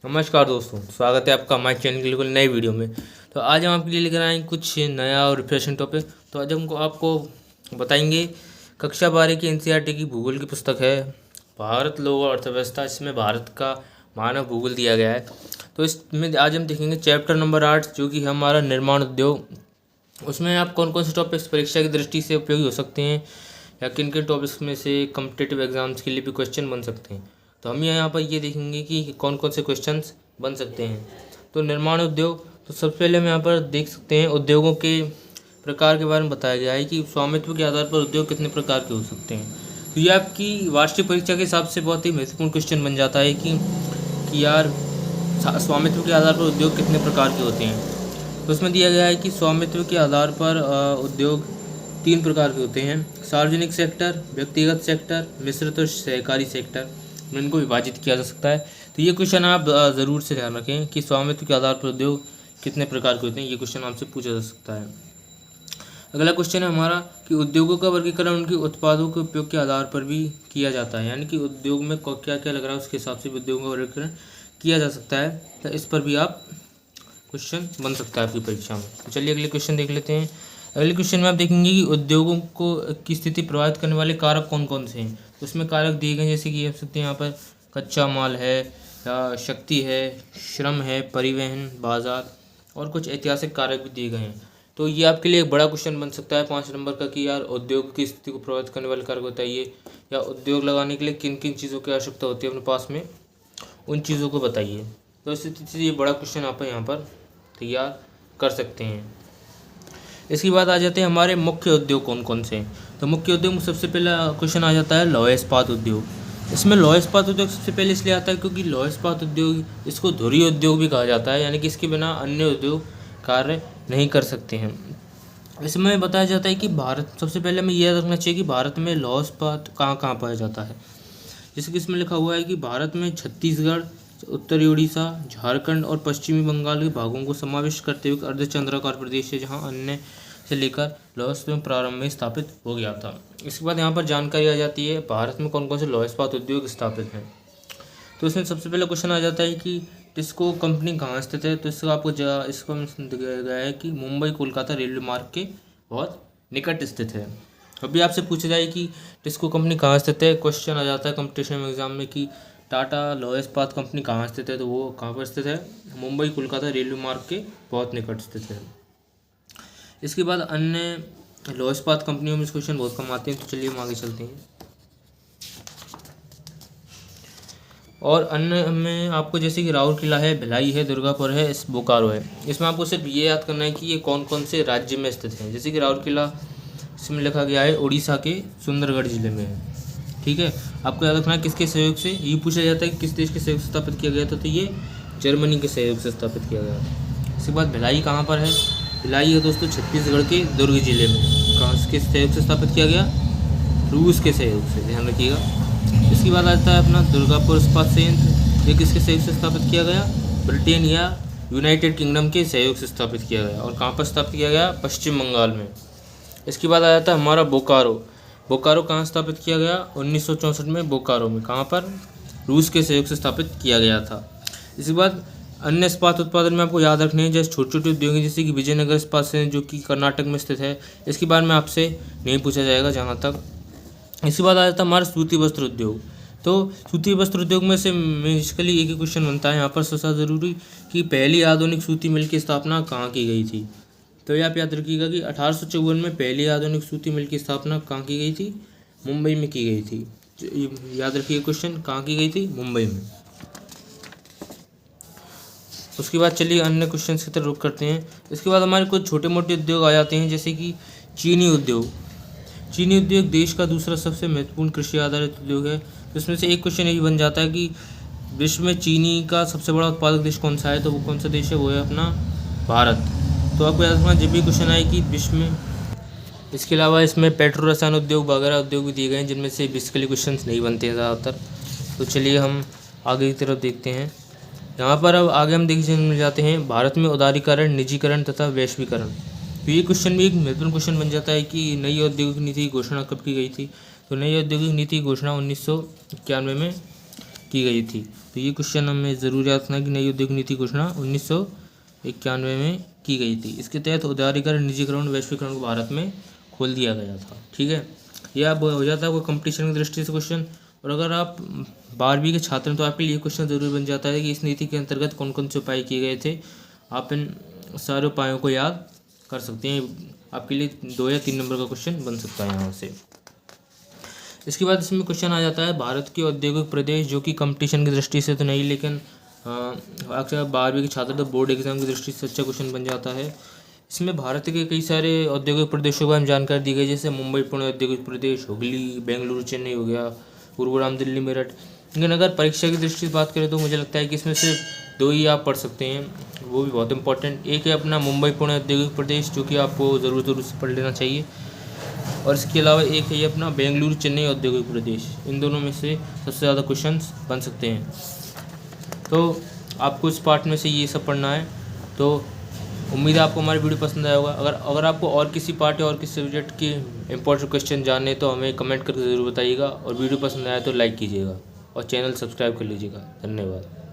नमस्कार दोस्तों, स्वागत है आपका हमारे चैनल के बिल्कुल नई वीडियो में। तो आज हम आपके लिए लेकर आए कुछ नया और रिफ्रेशिंग टॉपिक। तो आज हम आपको बताएंगे कक्षा 12 की एनसीईआरटी की भूगोल की पुस्तक है भारत, लोक और अर्थव्यवस्था। इसमें भारत का मानव भूगोल दिया गया है। तो इसमें आज हम देखेंगे चैप्टर नंबर 8 जो कि हमारा निर्माण उद्योग। उसमें आप कौन कौन से टॉपिक्स परीक्षा की दृष्टि से उपयोगी हो सकते हैं या किन किन टॉपिक्स में से कॉम्पिटिटिव एग्जाम्स के लिए भी क्वेश्चन बन सकते हैं। तो हम यहाँ पर ये देखेंगे कि कौन कौन से क्वेश्चंस बन सकते हैं। तो निर्माण उद्योग, तो सबसे पहले हम यहाँ पर देख सकते हैं उद्योगों के प्रकार के बारे में बताया गया है कि स्वामित्व के आधार पर उद्योग कितने प्रकार के हो सकते हैं। तो ये आपकी वार्षिक परीक्षा के हिसाब से बहुत ही महत्वपूर्ण क्वेश्चन बन जाता है कि यार स्वामित्व के आधार पर उद्योग कितने प्रकार के होते हैं। तो उसमें दिया गया है कि स्वामित्व के आधार पर उद्योग 3 प्रकार के होते हैं: सार्वजनिक सेक्टर, व्यक्तिगत सेक्टर, मिश्रित और सहकारी सेक्टर। इनको विभाजित किया जा सकता है। तो ये क्वेश्चन आप ज़रूर से ध्यान रखें कि स्वामित्व के आधार पर उद्योग कितने प्रकार के होते हैं। ये क्वेश्चन आपसे पूछा जा सकता है। अगला क्वेश्चन है हमारा कि उद्योगों का वर्गीकरण उनके उत्पादों के उपयोग के आधार पर भी किया जाता है, यानी कि उद्योग में क्या क्या लग रहा है उसके हिसाब से भी उद्योगों का वर्गीकरण किया जा सकता है। तो इस पर भी आप क्वेश्चन बन सकता है आपकी परीक्षा में। तो चलिए अगले क्वेश्चन देख लेते हैं। अगले क्वेश्चन में आप देखेंगे कि उद्योगों को की स्थिति प्रभावित करने वाले कारक कौन कौन से हैं। तो उसमें कारक दिए गए जैसे कि ये सकते हैं यहाँ पर कच्चा माल है या शक्ति है, श्रम है, परिवहन, बाजार और कुछ ऐतिहासिक कारक भी दिए गए हैं। तो ये आपके लिए एक बड़ा क्वेश्चन बन सकता है 5 नंबर का कि यार उद्योग की स्थिति को प्रभावित करने वाले कारक बताइए, या उद्योग लगाने के लिए किन किन चीज़ों की आवश्यकता होती है अपने पास में, उन चीज़ों को बताइए। तो इस स्थिति से ये बड़ा क्वेश्चन आप यहाँ पर तैयार कर सकते हैं। इसके बाद आ जाते हैं हमारे मुख्य उद्योग कौन कौन से हैं। तो मुख्य उद्योग में सबसे पहला क्वेश्चन आ जाता है लौह इस्पात उद्योग। इसमें लौह इस्पात उद्योग सबसे पहले इसलिए आता है क्योंकि लौह इस्पात उद्योग इसको धुरी उद्योग भी कहा जाता है, यानी कि इसके बिना अन्य उद्योग कार्य नहीं कर सकते हैं। इसमें बताया जाता है कि भारत, सबसे पहले हमें यह रखना चाहिए कि भारत में लौह इस्पात कहाँ कहाँ पाया जाता है। जैसे कि इसमें लिखा हुआ है कि भारत में छत्तीसगढ़, उत्तरी उड़ीसा, झारखंड और पश्चिमी बंगाल के भागों को समाविष्ट करते हुए अर्धचंद्राकार प्रदेश है जहां अन्य से लेकर लौह इस्पात प्रारंभ में स्थापित हो गया था। इसके बाद यहां पर जानकारी आ जाती है भारत में कौन कौन से लौह इस्पात उद्योग स्थापित हैं। तो इसमें सबसे पहले क्वेश्चन आ जाता है कि टिस्को कंपनी कहाँ स्थित है। तो इसको आपको इसको दिया गया है कि मुंबई कोलकाता रेलवे मार्ग के बहुत निकट स्थित है। अभी आपसे पूछा जाए कि टिस्को कंपनी कहाँ स्थित है, क्वेश्चन आ जाता है कंपटीशन एग्जाम में कि टाटा लौह इस्पात कंपनी कहाँ स्थित है। तो वो कहाँ पर स्थित है, मुंबई कोलकाता रेलवे मार्ग के बहुत निकट स्थित है। इसके बाद अन्य लौह इस्पात कंपनियों में इस क्वेश्चन बहुत कम आते हैं। तो चलिए हम आगे चलते हैं। और अन्य में आपको जैसे कि राउरकेला है, भिलाई है, दुर्गापुर है, बोकारो है। इसमें आपको सिर्फ ये याद करना है कि ये कौन कौन से राज्य में स्थित हैं। जैसे कि राउरकेला इसमें लिखा गया है उड़ीसा के सुंदरगढ़ जिले में है। ठीक है, आपको याद रखना है किसके सहयोग से, ये पूछा जाता है कि किस देश के सहयोग से स्थापित किया गया था। तो ये जर्मनी के सहयोग से स्थापित किया गया था। इसके बाद भिलाई कहाँ पर है, भिलाई है दोस्तों छत्तीसगढ़ के दुर्ग जिले में। कहाँ के सहयोग से स्थापित किया गया, रूस के सहयोग से, ध्यान रखिएगा। इसके बाद आता है अपना दुर्गापुर इस्पात संयंत्र। ये किसके सहयोग से स्थापित किया गया, ब्रिटेन या यूनाइटेड किंगडम के सहयोग से स्थापित किया गया। और कहाँ पर स्थापित किया गया, पश्चिम बंगाल में। इसके बाद आ जाता है हमारा बोकारो। बोकारो कहाँ स्थापित किया गया, 1964 में बोकारो में। कहाँ पर, रूस के सहयोग से स्थापित किया गया था। इसके बाद अन्य इस्पात उत्पादन में आपको याद रखने हैं जैसे छोटे छोटे उद्योग जैसे कि विजयनगर इस्पात संयंत्र जो कि कर्नाटक में स्थित है। इसके बारे में आपसे नहीं पूछा जाएगा जहाँ तक। इसके बाद आ जाता है हमारा सूती वस्त्र उद्योग। तो सूती वस्त्र उद्योग में से बेसिकली एक ही क्वेश्चन बनता है यहाँ पर सबसे ज़रूरी कि पहली आधुनिक सूती मिल की स्थापना कहाँ की गई थी। तो ये आप याद रखिएगा कि 1854 में पहली आधुनिक सूती मिल की स्थापना कहाँ की गई थी, मुंबई में की गई थी। याद रखिए क्वेश्चन कहाँ की गई थी, मुंबई में। उसके बाद चलिए अन्य क्वेश्चन की तरफ रुख करते हैं। इसके बाद हमारे कुछ छोटे मोटे उद्योग आ जाते हैं जैसे कि चीनी उद्योग। चीनी उद्योग देश का दूसरा सबसे महत्वपूर्ण कृषि आधारित उद्योग है। तो इसमें से एक क्वेश्चन यही बन जाता है कि विश्व में चीनी का सबसे बड़ा उत्पादक देश कौन सा है। तो वो कौन सा देश है, वो है अपना भारत। तो आपको याद रखना जब भी क्वेश्चन आए कि विश्व में। इसके अलावा इसमें पेट्रो रसायन उद्योग वगैरह उद्योग भी दिए गए हैं जिनमें से बेसिकली क्वेश्चन नहीं बनते हैं ज़्यादातर। तो चलिए हम आगे की तरफ देखते हैं। यहाँ पर अब आगे हम देखने मिल जाते हैं भारत में उदारीकरण, निजीकरण तथा वैश्वीकरण। तो ये क्वेश्चन भी एक महत्वपूर्ण क्वेश्चन बन जाता है कि नई औद्योगिक नीति की घोषणा कब की गई थी। तो नई औद्योगिक नीति की घोषणा 1991 में की गई थी। तो ये क्वेश्चन हमें ज़रूर याद रखना कि नई उद्योग नीति घोषणा 1991 में की गई थी। इसके तहत उदारीकरण, निजीकरण, वैश्वीकरण को भारत में खोल दिया गया था। ठीक है, यह अब हो जाता है कोई कंपटीशन की दृष्टि से क्वेश्चन। और अगर आप 12वीं के छात्र हैं तो आपके लिए क्वेश्चन ज़रूर बन जाता है कि इस नीति के अंतर्गत कौन कौन से उपाय किए गए थे। आप इन सारे उपायों को याद कर सकते हैं। आपके लिए 2 या 3 नंबर का क्वेश्चन बन सकता है यहाँ से। इसके बाद इसमें क्वेश्चन आ जाता है भारत के औद्योगिक प्रदेश, जो कि कंपटीशन की दृष्टि से तो नहीं, लेकिन अक्सर 12वीं के छात्र तो बोर्ड एग्जाम की दृष्टि से अच्छा क्वेश्चन बन जाता है। इसमें भारत के कई सारे औद्योगिक प्रदेशों के बारे में जानकारी दी गई, जैसे मुंबई पुणे औद्योगिक प्रदेश, हुगली, बेंगलुरु चेन्नई हो गया, गुरुग्राम दिल्ली मेरठ। लेकिन अगर परीक्षा की दृष्टि से बात करें तो मुझे लगता है कि इसमें सिर्फ 2 ही आप पढ़ सकते हैं, वो भी बहुत इंपॉर्टेंट। एक है अपना मुंबई पुणे औद्योगिक प्रदेश, जो कि आपको ज़रूर से पढ़ लेना चाहिए। और इसके अलावा एक है ये अपना बेंगलुरु चेन्नई औद्योगिक प्रदेश। इन दोनों में से सबसे ज़्यादा क्वेश्चंस बन सकते हैं। तो आपको इस पार्ट में से ये सब पढ़ना है। तो उम्मीद है आपको हमारी वीडियो पसंद आया होगा। अगर आपको और किसी पार्ट या और किसी सब्जेक्ट के इंपॉर्टेंट क्वेश्चन जानने तो हमें कमेंट करके ज़रूर बताइएगा। और वीडियो पसंद आया तो लाइक कीजिएगा और चैनल सब्सक्राइब कर लीजिएगा। धन्यवाद।